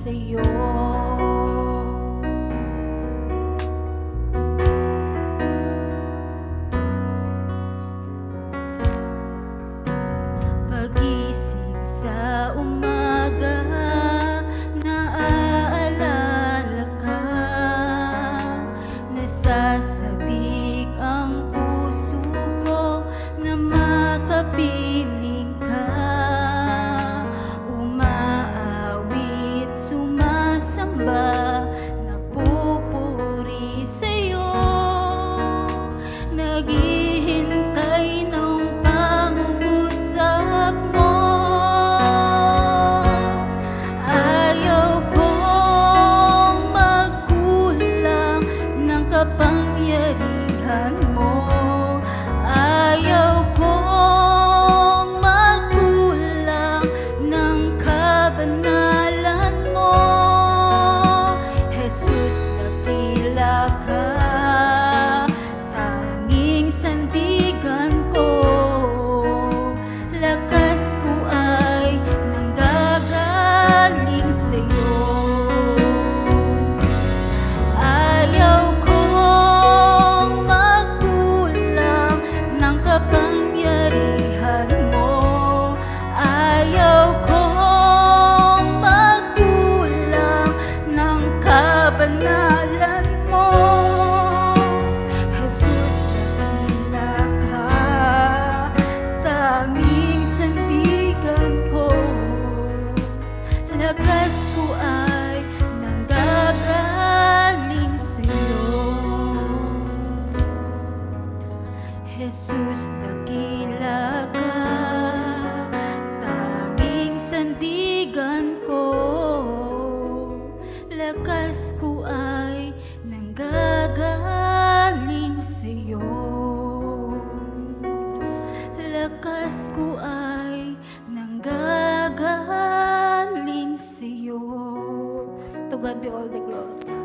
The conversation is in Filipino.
sa'yo. Pagising sa umaga, naaalala ka, nasasabik ang puso ko na makapiling ka. Umaawit, sumasamba, nagpupuri sa'yo, naghihintay ng pangungusap mo. Ayaw kong magkulang ng kapangyarihan mo. Ayaw kong magkulang ng kabanalan mo. Jesus, dakila ka, tanging sandigan ko. Lakas ko ay nanggagaling sa'yo. Ayaw kong magkulang ng kapangyarihan mo. Ayaw kong magkulang ng kabanalan mo. Jesus, dakila ka, tanging sandigan ko. Lakas ko ay nanggagaling sa'yo. Jesus, dakila ka, tanging sandigan ko. Lakas ko ay nanggagaling sa'yo. Lakas ko ay nanggagaling sa'yo. To God be all the glory.